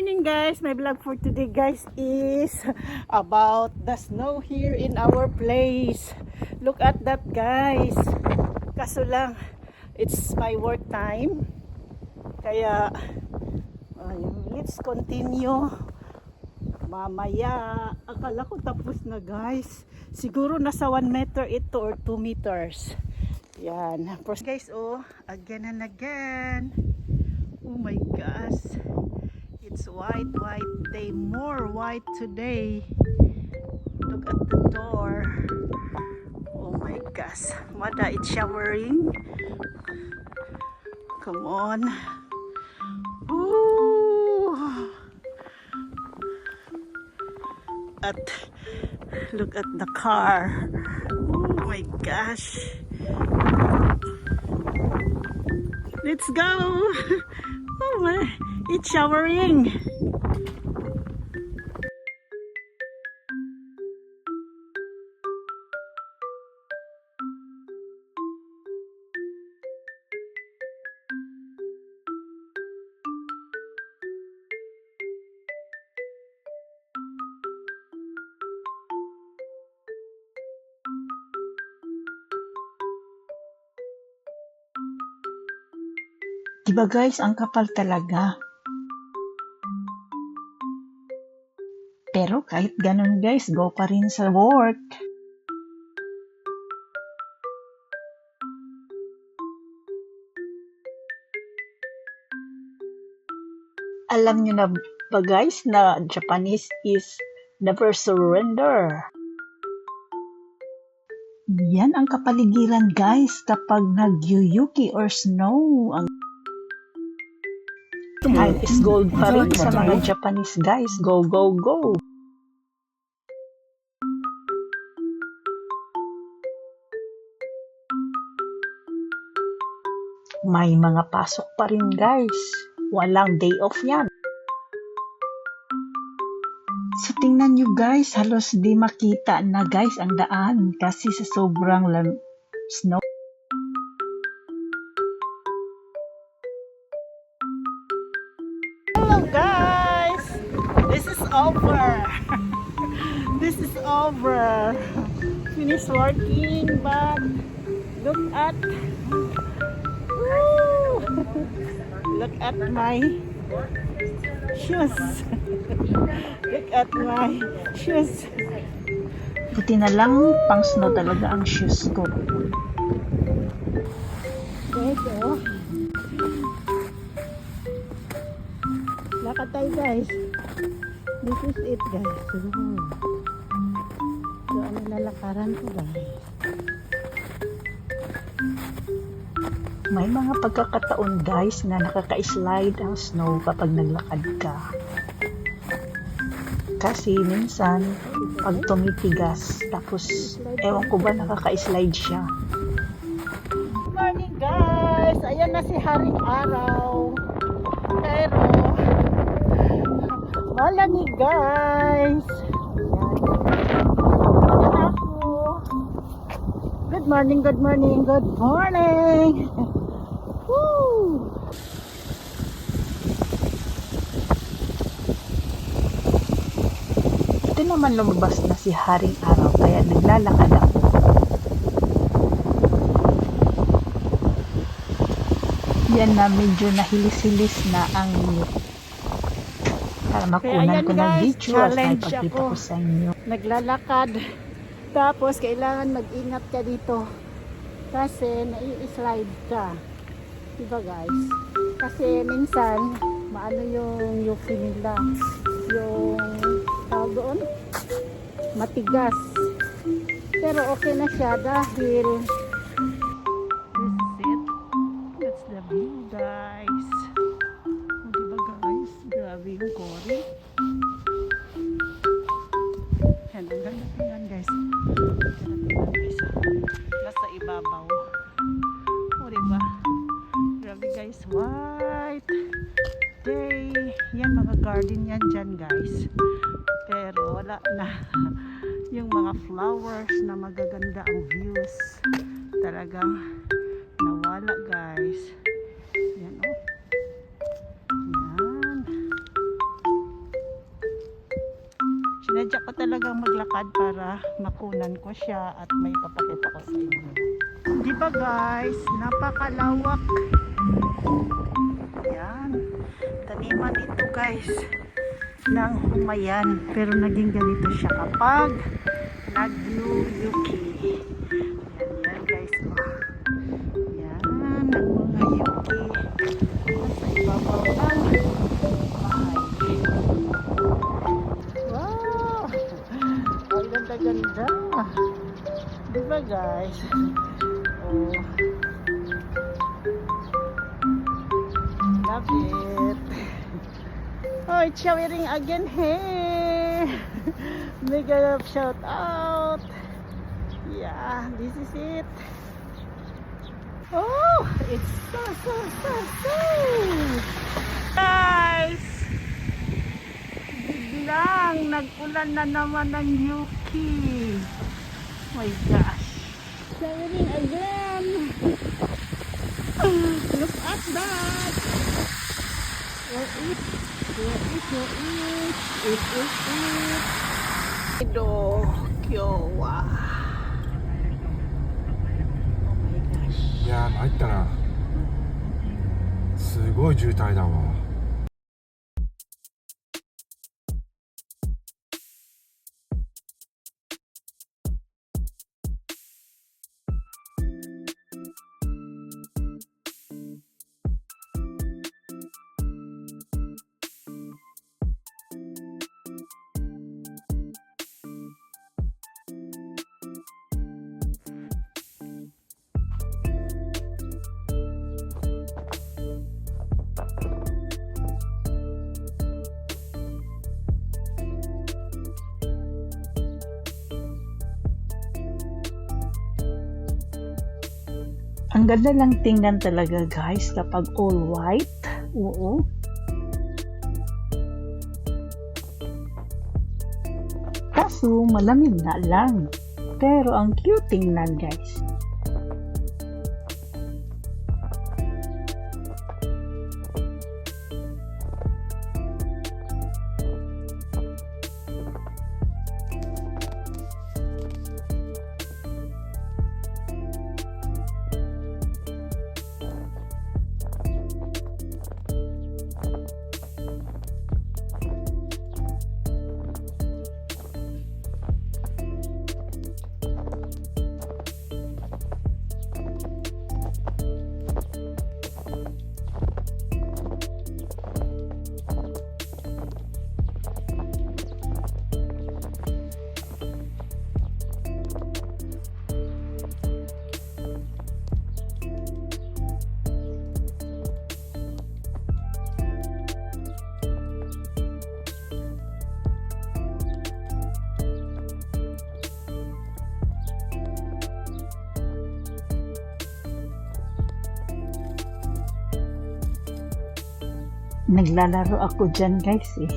morning guys, my vlog for today guys is about the snow here in our place. Look at that guys. Kaso lang, it's my work time. Kaya let's continue. Mamaya, akala ko tapos na guys. Siguro nasa 1 meter ito or 2 meters. Yan. First guys, oh, again and again. Oh my gosh. It's white day, more white today. Look at the door. Oh my gosh, Mada, it's showering. Come on. Ooh. At look at the car. Oh my gosh. Let's go. Oh my, it's showering. Diba guys, ang kapal talaga. Pero kahit ganun guys, go pa rin sa work. Alam nyo na ba guys na Japanese is never surrender. Yan ang kapaligiran guys kapag nag-yuyuki or snow. Ang time is gold pa rin sa mga Japanese guys. Go, go, go! May mga pasok pa rin guys. Walang day off yan. So tingnan nyo guys, halos di makita na guys ang daan kasi sa sobrang snow. Hello guys, this is over. This is over. Finished working, but look at look at my shoes. Look at my shoes. Buti na lang pang snow talaga ang shoes ko. Ito. Lakad tayo guys. This is it guys. So ano lalakaran ko guys. May mga pagkakataon guys na nakaka-slide ang snow kapag naglakad ka. Kasi minsan pag tumitigas tapos ewan ko ba nakaka-slide siya. Good morning guys. Ayan na si Haring Araw. Pero malamig guys. Ayan na ako. Good morning, good morning, good morning. Woo! Ito naman lumabas na si Haring Araw kaya naglalakad ako. Yan na medyo nahilis-hilis na ang para makunan ko ng video at ipakita ko sa inyo. Naglalakad. Tapos kailangan mag-ingat ka dito. Kasi nai-slide ka. Diba guys? Kasi minsan maano yung yuki nila. Yung tawag doon matigas. Pero okay na siya dahil this is it. That's the view guys. O diba guys? Grabe yung kore. Yan, ang ganda tingnan guys. Ang ganda tingnan guys. Nasa ibabaw. O diba? Grabe guys. White day. Yan mga garden yan dyan guys. Pero wala na. Yung mga flowers na magaganda ang views. Talagang nawala guys. Yan oh. Yan. talagang maglakad para makunan ko siya at may papakita ko sa inyo. Di ba guys, napakalawak. Yan, taniman ito guys ng humayan, pero naging ganito siya kapag nag-yuki. Yan guys, oh. Yan ang mga yuki nasa ibabaw ng bahay. Wow, ang ganda-ganda, di ba guys? Oh, love it. Oh, it's showering again. Hey, mega shout out. Yeah, this is it. Oh, it's so guys, biglang nag-ulan na naman ng yuki. Oh my gosh, showering again. Look at that. It. Kyowa. Oh my gosh. いやー参ったなすごい渋滞だわ Ang ganda lang tingnan talaga guys kapag all white. Oo. Kaso malamig na lang. Pero ang cute tingnan guys. Naglalaro ako dyan guys eh.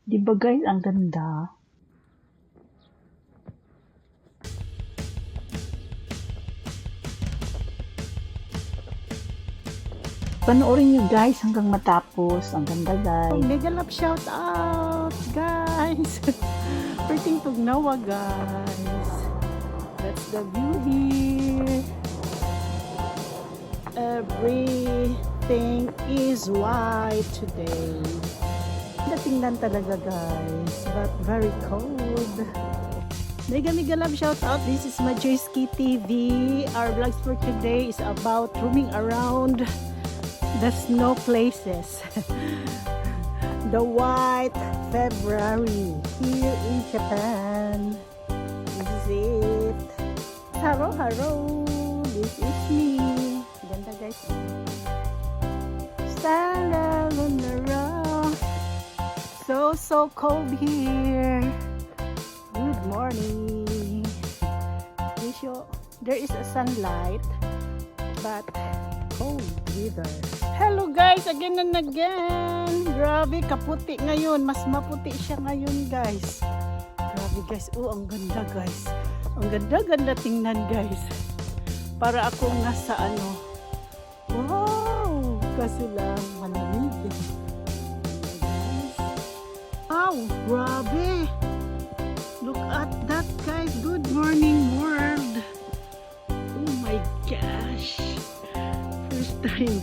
Di ba guys, ang ganda? Panoorin nyo guys hanggang matapos. Ang ganda guys. Mega love shout out guys. Perting Tugnawa guys. That's the view here. Everything is white today. Tingnan talaga guys, but very cold. Mega love shout out. This is Majoyski TV. Our vlogs for today is about roaming around the snow places. The white February here in Japan. This is it. Hello, hello. This is me. Ganda guys. Stand out on the road. So cold here. Good morning. There is a sunlight, but cold weather. Hello guys, again and again. Grabe, kaputi ngayon. Mas maputi siya ngayon guys. Grabe guys. Oh, ang ganda guys. Ang ganda-ganda tingnan guys. Para akong nasa ano. Wow! Kaso lang, malamig. Wow! Grabe! Look at that guys. Good morning world. Oh my gosh.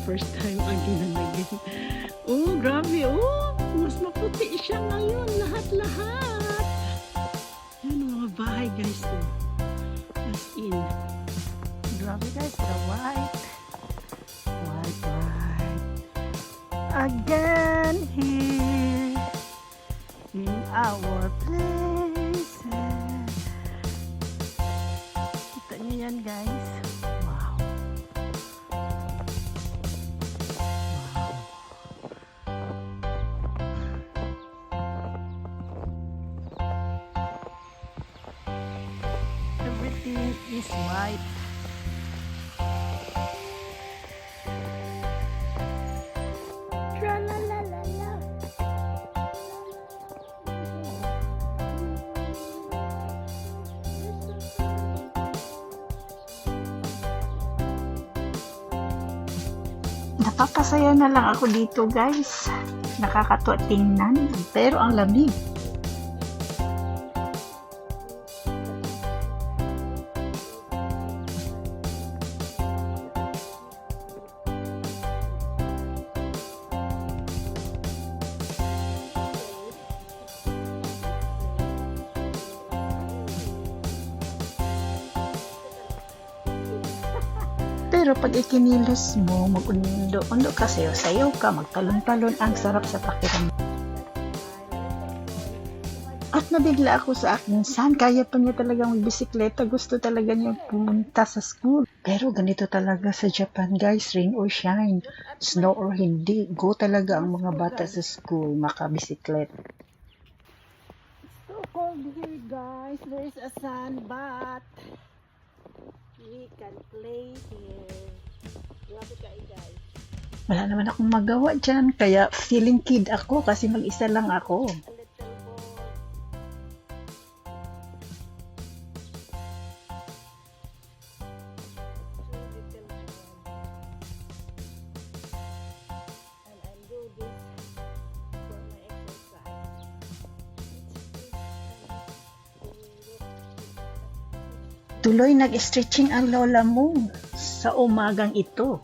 First time again and again. Oh, grabe. Oh, mas maputi siya ngayon. Lahat-lahat. Yan ang mga bahay guys. Oh. As in. Grabe guys. The white. Again here in our places. Kita niyo yan guys. Wow. Everything is white. Tra-la-la-la-la. Napapasaya na lang ako dito guys. Nakakatuwa tingnan, pero ang lamig. Pero pag ikinilos mo, mag-undo-undo ka, sayaw ka, magtalon-talon, ang sarap sa pakiramdam. At nabigla ako sa aking son, kaya pa niya talagang magbisikleta, gusto talaga niya pumunta sa school. Pero ganito talaga sa Japan guys, rain or shine, snow or hindi, go talaga ang mga bata sa school, makabisiklet. So cold here guys. There is a sun, but we can play here. Grabe kayo guys. Wala naman akong magawa dyan, kaya feeling kid ako kasi mag-isa lang ako. A little ball. Two little ball. And I do this for my exercise. Tuloy nag-stretching ang lola mo sa umagang ito.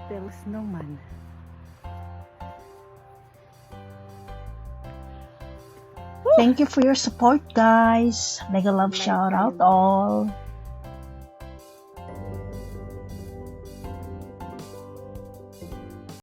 little snowman. Thank you for your support, guys. Mega love shout out all.